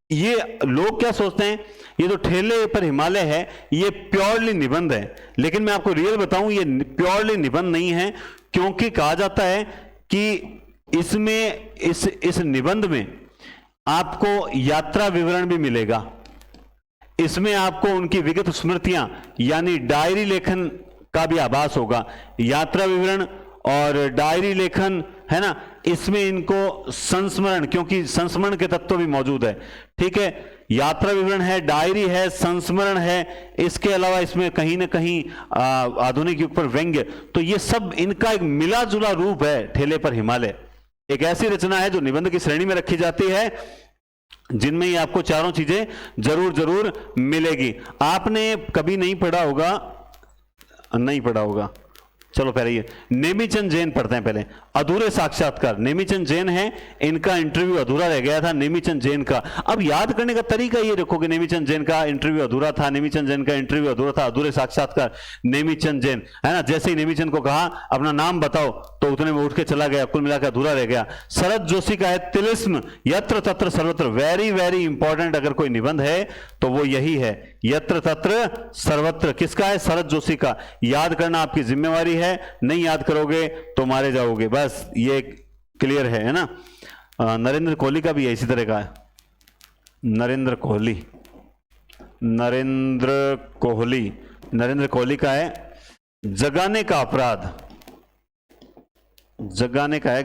S1: ये लोग क्या सोचते हैं, ये जो ठेले पर हिमालय है ये प्योरली निबंध है, लेकिन मैं आपको रियल बताऊं ये प्योरली निबंध नहीं है, क्योंकि कहा जाता है कि इसमें इस निबंध में आपको यात्रा विवरण भी मिलेगा। इसमें आपको उनकी विगत स्मृतियां यानी डायरी लेखन का भी आभास होगा। यात्रा विवरण और डायरी लेखन है ना, इसमें इनको संस्मरण, क्योंकि संस्मरण के तत्व भी मौजूद है। ठीक है, यात्रा विवरण है, डायरी है, संस्मरण है, इसके अलावा इसमें कहीं ना कहीं आधुनिक युग पर व्यंग्य, तो ये सब इनका एक मिला जुला रूप है। ठेले पर हिमालय एक ऐसी रचना है जो निबंध की श्रेणी में रखी जाती है, जिनमें ही आपको चारों चीजें जरूर जरूर मिलेगी। आपने कभी नहीं पढ़ा होगा, चलो पहले ये नेमीचंद जैन पढ़ते हैं। पहले अधूरे साक्षात्कार, नेमीचंद जैन है, इनका इंटरव्यू अधूरा रह गया था, नेमीचंद जैन का। अब याद करने का तरीका ये रखो कि नेमीचंद जैन का इंटरव्यू अधूरा था, नेमीचंद जैन का इंटरव्यू अधूरा था, अधूरे साक्षात्कार, नेमीचंद जैन है ना। जैसे ही नेमीचंद को कहा अपना नाम बताओ, तो उतने में उठ के चला गया, कुल मिलाकर अधूरा रह गया। शरद जोशी का है तिलिस्म, यत्र तत्र सर्वत्र, वेरी वेरी इंपॉर्टेंट। अगर कोई निबंध है तो वो यही है, यत्र तत्र सर्वत्र। किसका है, शरद जोशी का। याद करना आपकी जिम्मेवारी है, नहीं याद करोगे तो मारे जाओगे, बस ये क्लियर है ना। नरेंद्र कोहली का भी है इसी तरह का है, नरेंद्र कोहली का है जगाने का अपराध, जगाने का है,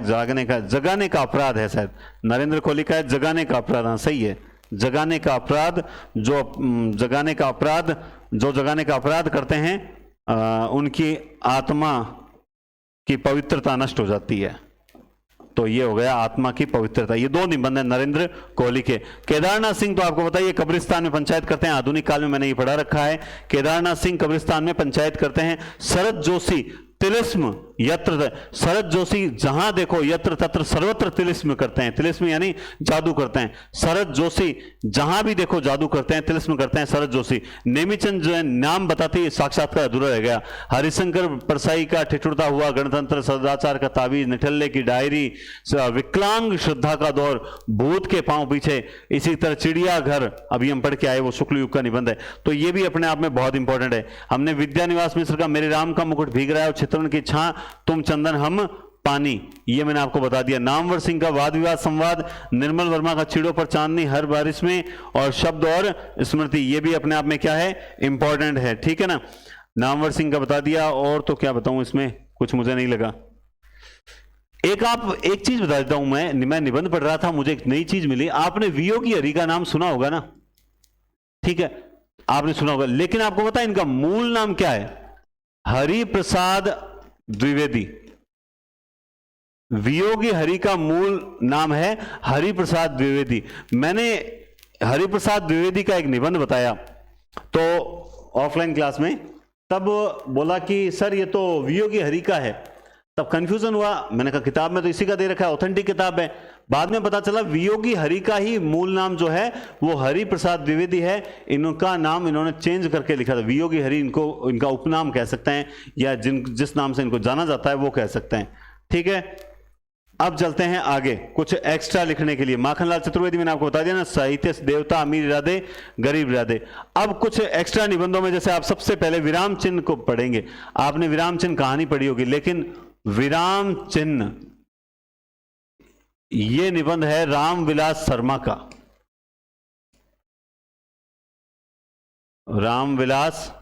S1: जगाने का अपराध है शायद, नरेंद्र कोहली का है जगाने का अपराध। हाँ सही है, जगाने का अपराध, जो जगाने का अपराध करते हैं उनकी आत्मा की पवित्रता नष्ट हो जाती है। तो ये हो गया आत्मा की पवित्रता। ये 2 निबंध है नरेंद्र कोहली के। केदारनाथ सिंह तो आपको बताइए कब्रिस्तान में पंचायत करते हैं, आधुनिक काल में मैंने ये पढ़ा रखा है, केदारनाथ सिंह कब्रिस्तान में पंचायत करते हैं। शरद जोशी तिलिस्म, यत्र, शरद जोशी जहां देखो यत्र तत्र सर्वत्र तिलिस्म करते हैं, तिलिस्म यानी जादू करते हैं। शरद जोशी जहां भी देखो जादू करते हैं, तिलिस्म करते हैं शरद जोशी। नेमीचंद जो है नाम बताते साक्षात्कार अधूरा रह गया। हरिशंकर परसाई का ठिठुरता हुआ गणतंत्र, सदाचार का ताबीज, निठल्ले की डायरी, विकलांग श्रद्धा का दौर, भूत के पांव पीछे, इसी तरह चिड़ियाघर अभी हम पढ़ के आए, वो शुक्ल युग का निबंध है। तो ये भी अपने आप में बहुत इंपॉर्टेंट है। हमने विद्यानिवास मिश्र का मेरे राम का मुकुट भीग रहा है, चित्रण की छां, तुम चंदन हम पानी, ये मैंने आपको बता दिया। नामवर सिंह का वाद विवाद संवाद, निर्मल वर्मा का चिड़ों पर चांदनी हर बारिश में, और शब्द और स्मृति, ये भी अपने आप में क्या है, इंपॉर्टेंट है। ठीक है ना, नामवर सिंह का बता दिया। और तो क्या बताऊं, इसमें कुछ मुझे नहीं लगा। एक चीज बता देता हूं, मैं निबंध पढ़ रहा था, मुझे एक नई चीज मिली। आपने वियोगी हरि का नाम सुना होगा ना, ठीक है, आपने सुना होगा, लेकिन आपको पता है इनका मूल नाम क्या है, हरि प्रसाद द्विवेदी। वियोगी हरि का मूल नाम है हरि प्रसाद द्विवेदी। मैंने हरि प्रसाद द्विवेदी का एक निबंध बताया तो ऑफलाइन क्लास में, तब बोला कि सर ये तो वियोगी हरि का है। तब कंफ्यूजन हुआ, मैंने कहा किताब में तो इसी का दे रखा है, ऑथेंटिक किताब है। बाद में पता चला वियोगी हरि का ही मूल नाम जो है वो हरि प्रसाद द्विवेदी है। इनका नाम इन्होंने चेंज करके लिखा था, वियोगी हरि इनका उपनाम कह सकते हैं, या जिस नाम से इनको जाना जाता है वो कह सकते हैं। ठीक है, अब चलते हैं आगे कुछ एक्स्ट्रा लिखने के लिए। माखनलाल चतुर्वेदी मैंने आपको बता दिया ना, साहित्य देवता अमीर इरादे गरीब इरादे। अब कुछ एक्स्ट्रा निबंधों में जैसे आप सबसे पहले विराम चिन्ह को पढ़ेंगे। आपने विराम चिन्ह कहानी पढ़ी होगी, लेकिन विराम चिन्ह ये निबंध है रामविलास शर्मा का। रामविलास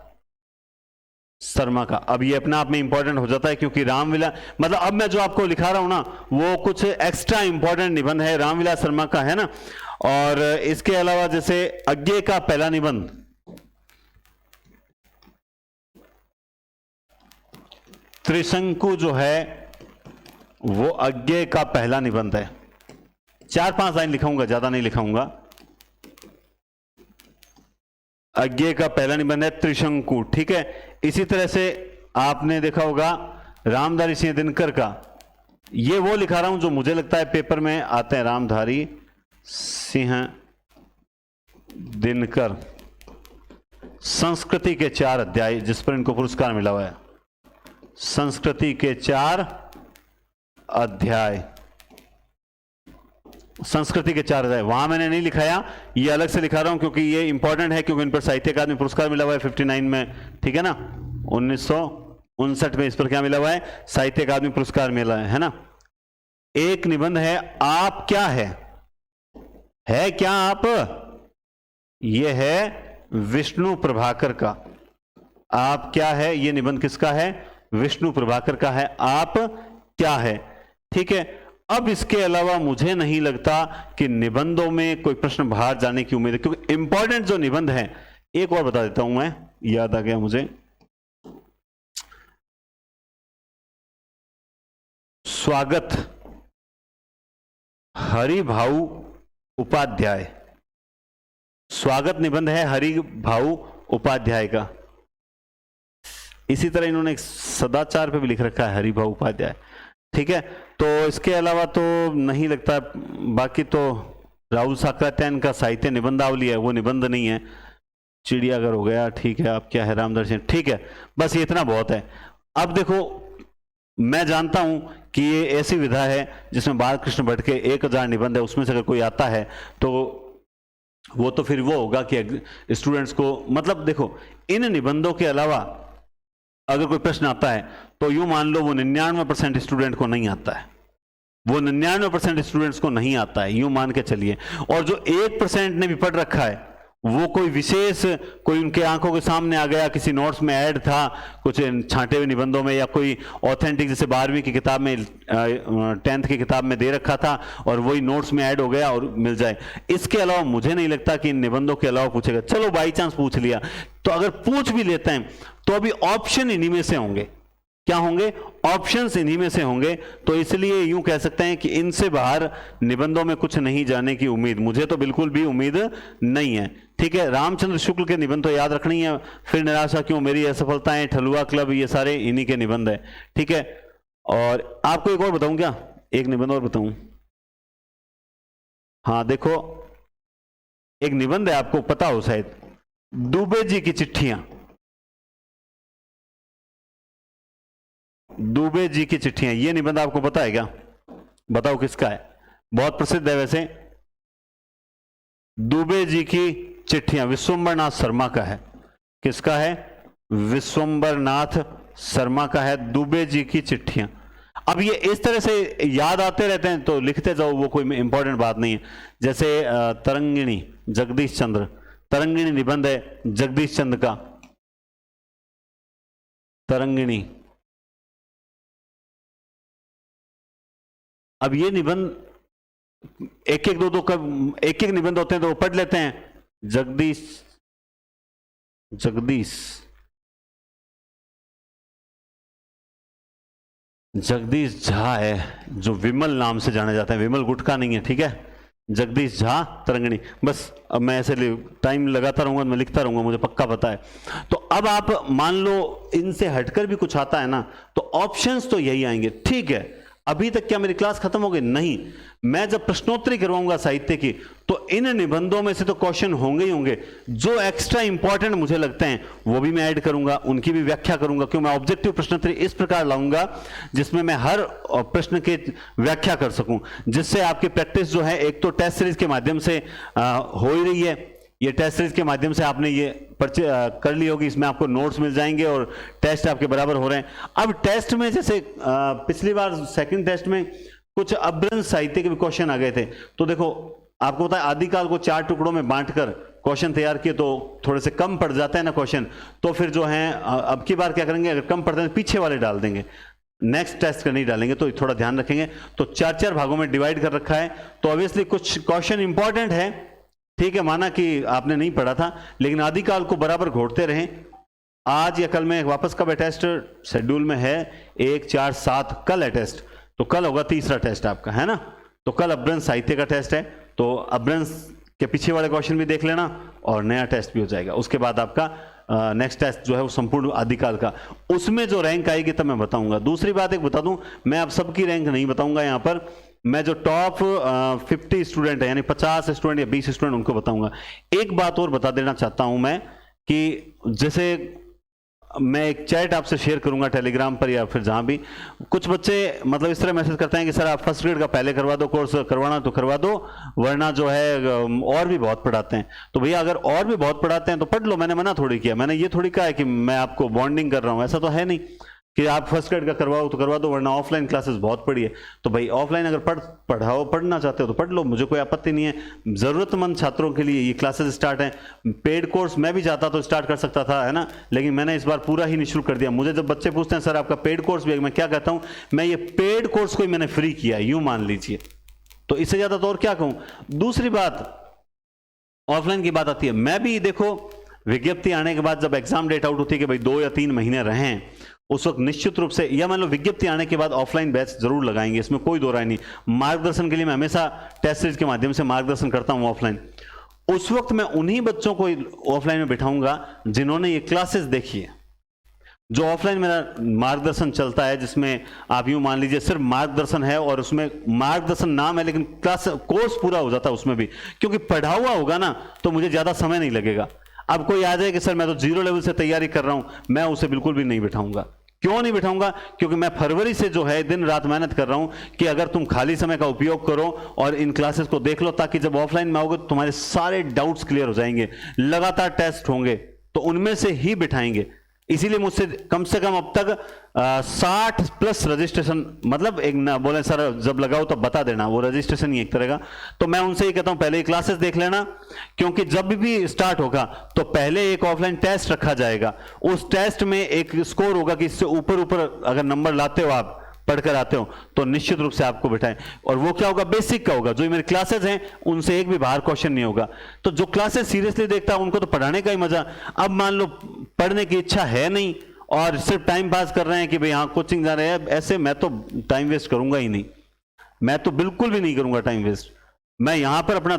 S1: शर्मा का। अब ये अपने आप में इंपॉर्टेंट हो जाता है, क्योंकि रामविलास मतलब अब मैं जो आपको लिखा रहा हूं ना वो कुछ एक्स्ट्रा इंपॉर्टेंट निबंध है, रामविलास शर्मा का है ना। और इसके अलावा जैसे अज्ञे का पहला निबंध, त्रिशंकु जो है वो अज्ञे का पहला निबंध है। 4-5 लाइन लिखाऊंगा, ज्यादा नहीं लिखाऊंगा। अज्ञे का पहला निबंध है त्रिशंकु, ठीक है। इसी तरह से आपने देखा होगा रामधारी सिंह दिनकर का, ये वो लिखा रहा हूं जो मुझे लगता है पेपर में आते हैं। रामधारी सिंह दिनकर, संस्कृति के 4 अध्याय, जिस पर इनको पुरस्कार मिला हुआ है। संस्कृति के 4 अध्याय, संस्कृति के 4 अध्याय। वहां मैंने नहीं लिखाया, ये अलग से लिखा रहा हूं क्योंकि ये इंपॉर्टेंट है, क्योंकि इन पर साहित्य अकादमी पुरस्कार मिला हुआ है 59 में, ठीक है ना। 1959 में इस पर क्या मिला हुआ है, साहित्य अकादमी पुरस्कार मिला है ना। एक निबंध है आप क्या है क्या आप, ये है विष्णु प्रभाकर का। आप क्या है, ये निबंध किसका है, विष्णु प्रभाकर का है। आप क्या है, ठीक है। अब इसके अलावा मुझे नहीं लगता कि निबंधों में कोई प्रश्न बाहर जाने की उम्मीद है, क्योंकि इंपॉर्टेंट जो निबंध है, एक और बता देता हूं मैं, याद आ गया मुझे। स्वागत हरिभाऊ उपाध्याय, स्वागत निबंध है हरिभाऊ उपाध्याय का। इसी तरह इन्होंने एक सदाचार पे भी लिख रखा है हरिभाऊ उपाध्याय, ठीक है। तो इसके अलावा तो नहीं लगता, बाकी तो राहुल साकरात्यायन का साहित्य निबंधावली है, वो निबंध नहीं है। चिड़ियाघर हो गया, ठीक है। आप क्या है, रामदर्शन, ठीक है। बस ये इतना बहुत है। अब देखो, मैं जानता हूं कि ये ऐसी विधा है जिसमें बालकृष्ण भट्ट के 1000 निबंध है, उसमें से अगर कोई आता है तो वो तो फिर वो होगा कि स्टूडेंट्स को, मतलब देखो, इन निबंधों के अलावा अगर कोई प्रश्न आता है तो यूं मान लो वो 99% स्टूडेंट को नहीं आता है, वो 99% स्टूडेंट्स को नहीं आता है, यूं मान के चलिए। और जो 1% ने भी पढ़ रखा है, वो कोई विशेष, कोई उनके आंखों के सामने आ गया, किसी नोट्स में ऐड था, कुछ छांटे हुए निबंधों में, या कोई ऑथेंटिक जैसे 12वीं की किताब में, 10th की किताब में दे रखा था और वही नोट्स में ऐड हो गया और मिल जाए। इसके अलावा मुझे नहीं लगता कि इन निबंधों के अलावा पूछेगा। चलो बाई चांस पूछ लिया, तो अगर पूछ भी लेते हैं तो अभी ऑप्शन इन्हीं में से होंगे। क्या होंगे, ऑप्शंस इन्हीं में से होंगे। तो इसलिए यूं कह सकते हैं कि इनसे बाहर निबंधों में कुछ नहीं जाने की उम्मीद, मुझे तो बिल्कुल भी उम्मीद नहीं है, ठीक है। रामचंद्र शुक्ल के निबंध तो याद रखनी है, फिर निराशा क्यों, मेरी असफलताएं, ठलुआ क्लब, ये सारे इन्हीं के निबंध है, ठीक है। और आपको एक और बताऊं क्या, एक निबंध और बताऊं। हाँ देखो, एक निबंध है, आपको पता हो शायद, दुबे जी की चिट्ठियां। दुबे जी की चिट्ठियां, ये निबंध आपको पता है क्या, बताओ किसका है। बहुत प्रसिद्ध है वैसे। दुबे जी की चिट्ठियां विश्वंबरनाथ शर्मा का है। किसका है, विश्वंबरनाथ शर्मा का है, दुबे जी की चिट्ठियां। अब ये इस तरह से याद आते रहते हैं तो लिखते जाओ, वो कोई इंपॉर्टेंट बात नहीं है। जैसे तरंगिणी, जगदीश चंद्र, तरंगिणी निबंध है जगदीश चंद्र का, तरंगिणी। अब ये निबंध एक एक दो का एक एक निबंध होते हैं तो वो पढ़ लेते हैं। जगदीश, जगदीश, जगदीश झा है, जो विमल नाम से जाने जाते हैं, विमल गुटका नहीं है, ठीक है। जगदीश झा, तरंगिणी। बस अब मैं ऐसे टाइम लगाता रहूंगा, मैं लिखता रहूंगा, मुझे पक्का पता है। तो अब आप मान लो इनसे हटकर भी कुछ आता है ना, तो ऑप्शंस तो यही आएंगे, ठीक है। अभी तक क्या मेरी क्लास खत्म हो गई? नहीं, मैं जब प्रश्नोत्तरी करवाऊंगा साहित्य की तो इन निबंधों में से तो क्वेश्चन होंगे ही होंगे। जो एक्स्ट्रा इंपॉर्टेंट मुझे लगते हैं वो भी मैं ऐड करूंगा, उनकी भी व्याख्या करूंगा, क्यों मैं ऑब्जेक्टिव प्रश्नोत्तरी इस प्रकार लाऊंगा जिसमें मैं हर प्रश्न की व्याख्या कर सकूं, जिससे आपकी प्रैक्टिस जो है एक तो टेस्ट सीरीज के माध्यम से हो ही रही है। ये टेस्ट सीरीज के माध्यम से आपने ये कर ली होगी, इसमें आपको नोट्स मिल जाएंगे और टेस्ट आपके बराबर हो रहे हैं। अब टेस्ट में जैसे पिछली बार सेकंड टेस्ट में कुछ अभ्रंश साहित्य के भी क्वेश्चन आ गए थे, तो देखो आपको पता है आदिकाल को 4 टुकड़ों में बांटकर क्वेश्चन तैयार किए तो थोड़े से कम पड़ जाते हैं ना क्वेश्चन, तो फिर जो है अब की बार क्या करेंगे, अगर कम पड़ते हैं पीछे वाले डाल देंगे, नेक्स्ट टेस्ट का नहीं डालेंगे, तो थोड़ा ध्यान रखेंगे। तो 4-4 भागों में डिवाइड कर रखा है, तो ऑब्वियसली कुछ क्वेश्चन इंपॉर्टेंट है, ठीक है, माना कि आपने नहीं पढ़ा था, लेकिन आदिकाल को बराबर घोटते रहें। आज या कल में वापस कब है टेस्ट? शेड्यूल में है 1, 4, 7 कल है टेस्ट, तो कल होगा तीसरा टेस्ट आपका, है ना। तो कल अभ्रंश साहित्य का टेस्ट है, तो अभ्रंश के पीछे वाले क्वेश्चन भी देख लेना और नया टेस्ट भी हो जाएगा। उसके बाद आपका नेक्स्ट टेस्ट जो है वो संपूर्ण आदिकाल का, उसमें जो रैंक आएगी तब मैं बताऊंगा। दूसरी बात एक बता दूं, मैं आप सबकी रैंक नहीं बताऊंगा यहाँ पर, मैं जो टॉप 50 स्टूडेंट है यानी 50 स्टूडेंट या 20 स्टूडेंट उनको बताऊंगा। एक बात और बता देना चाहता हूं मैं कि जैसे मैं एक चैट आपसे शेयर करूंगा टेलीग्राम पर या फिर जहां भी, कुछ बच्चे मतलब इस तरह मैसेज करते हैं कि सर आप फर्स्ट ग्रेड का पहले करवा दो, कोर्स करवाना तो करवा दो, वरना जो है और भी बहुत पढ़ाते हैं। तो भैया अगर और भी बहुत पढ़ाते हैं तो पढ़ लो, मैंने मना थोड़ी किया, मैंने ये थोड़ी कहा है कि मैं आपको बॉन्डिंग कर रहा हूं, ऐसा तो है नहीं कि आप फर्स्ट ग्रेड का करवाओ तो करवा दो, वरना ऑफलाइन क्लासेस बहुत पढ़ी है। तो भाई ऑफलाइन अगर पढ़ना चाहते हो तो पढ़ लो, मुझे कोई आपत्ति नहीं है। जरूरतमंद छात्रों के लिए ये क्लासेस स्टार्ट हैं। पेड कोर्स मैं भी चाहता तो स्टार्ट कर सकता था, है ना, लेकिन मैंने इस बार पूरा ही निःशुल्क कर दिया। मुझे जब बच्चे पूछते हैं सर आपका पेड कोर्स भी है, मैं क्या कहता हूं, मैं ये पेड कोर्स को ही मैंने फ्री किया, यूं मान लीजिए। तो इससे ज्यादा तो और क्या कहूं। दूसरी बात ऑफलाइन की बात आती है, मैं भी देखो विज्ञप्ति आने के बाद जब एग्जाम डेट आउट होती है कि भाई 2 या 3 महीने रहें, उस वक्त निश्चित रूप से, या मान लो विज्ञप्ति आने के बाद ऑफलाइन बैच जरूर लगाएंगे, इसमें कोई दो राय नहीं। मार्गदर्शन के लिए मैं हमेशा टेस्ट सीरीज के माध्यम से मार्गदर्शन करता हूं ऑफलाइन। उस वक्त मैं उन्हीं बच्चों को ऑफलाइन में बिठाऊंगा जिन्होंने ये क्लासेस देखी है। जो ऑफलाइन मेरा मार्गदर्शन चलता है, जिसमें आप यूं मान लीजिए सिर्फ मार्गदर्शन है और उसमें मार्गदर्शन नाम है लेकिन क्लास कोर्स पूरा हो जाता है उसमें भी, क्योंकि पढ़ा हुआ होगा ना तो मुझे ज्यादा समय नहीं लगेगा। अब कोई आ जाए कि सर मैं तो 0 लेवल से तैयारी कर रहा हूं, मैं उसे बिल्कुल भी नहीं बिठाऊंगा। क्यों नहीं बिठाऊंगा? क्योंकि मैं फरवरी से जो है दिन रात मेहनत कर रहा हूं कि अगर तुम खाली समय का उपयोग करो और इन क्लासेस को देख लो, ताकि जब ऑफलाइन में आओगे तो तुम्हारे सारे डाउट्स क्लियर हो जाएंगे। लगातार टेस्ट होंगे तो उनमें से ही बिठाएंगे। इसीलिए मुझसे कम से कम अब तक 60+ रजिस्ट्रेशन, मतलब एक ना बोले सर जब लगाओ तब बता देना, वो रजिस्ट्रेशन ही एक तरह का। तो मैं उनसे ही कहता हूं पहले क्लासेस देख लेना, क्योंकि जब भी स्टार्ट होगा तो पहले एक ऑफलाइन टेस्ट रखा जाएगा। उस टेस्ट में एक स्कोर होगा कि इससे ऊपर ऊपर अगर नंबर लाते हो, आप पढ़कर आते हो, तो निश्चित रूप से आपको बिठाएं। और वो क्या होगा, बेसिक का होगा। जो मेरी क्लासेस हैं उनसे एक भी बाहर क्वेश्चन नहीं होगा। तो जो क्लासेस सीरियसली देखता है उनको तो पढ़ाने का ही मजा। अब मान लो पढ़ने की इच्छा है नहीं और सिर्फ टाइम पास कर रहे हैं कि भाई हाँ कोचिंग जा रहे हैं, ऐसे मैं तो टाइम वेस्ट करूंगा ही नहीं, मैं तो बिल्कुल भी नहीं करूंगा टाइम वेस्ट। मैं यहां पर अपना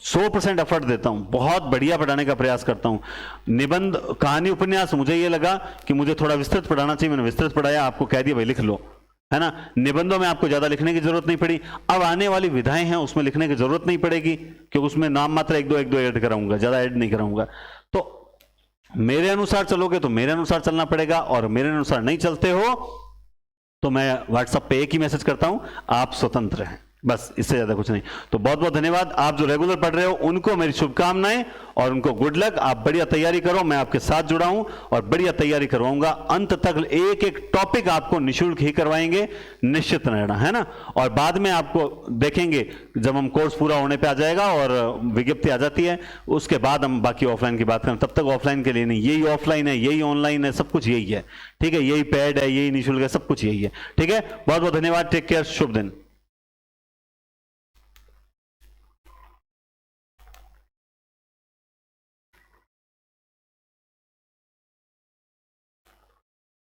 S1: 100% एफर्ट देता हूं, बहुत बढ़िया पढ़ाने का प्रयास करता हूं। निबंध, कहानी, उपन्यास मुझे ये लगा कि मुझे थोड़ा विस्तृत पढ़ाना चाहिए, मैंने विस्तृत पढ़ाया, आपको कह दिया भाई लिख लो, है ना। निबंधों में आपको ज्यादा लिखने की जरूरत नहीं पड़ी। अब आने वाली विधाएं हैं उसमें लिखने की जरूरत नहीं पड़ेगी, क्योंकि उसमें नाम मात्र 1-2 ऐड कराऊंगा, ज्यादा ऐड नहीं कराऊंगा। तो मेरे अनुसार चलोगे तो मेरे अनुसार चलना पड़ेगा, और मेरे अनुसार नहीं चलते हो तो मैं व्हाट्सएप पे एक ही मैसेज करता हूं, आप स्वतंत्र हैं, बस इससे ज्यादा कुछ नहीं। तो बहुत बहुत धन्यवाद। आप जो रेगुलर पढ़ रहे हो उनको मेरी शुभकामनाएं और उनको गुड लक। आप बढ़िया तैयारी करो, मैं आपके साथ जुड़ा हूं और बढ़िया तैयारी करवाऊंगा। अंत तक एक एक टॉपिक आपको निःशुल्क ही करवाएंगे, निश्चित रहना, है ना। और बाद में आपको देखेंगे जब हम कोर्स पूरा होने पे आ जाएगा और विज्ञप्ति आ जाती है, उसके बाद हम बाकी ऑफलाइन की बात करें। तब तक ऑफलाइन के लिए नहीं, यही ऑफलाइन है, यही ऑनलाइन है, सब कुछ यही है, ठीक है। यही पेड है, यही निःशुल्क है, सब कुछ यही है, ठीक है। बहुत बहुत धन्यवाद। टेक केयर, शुभ दिन।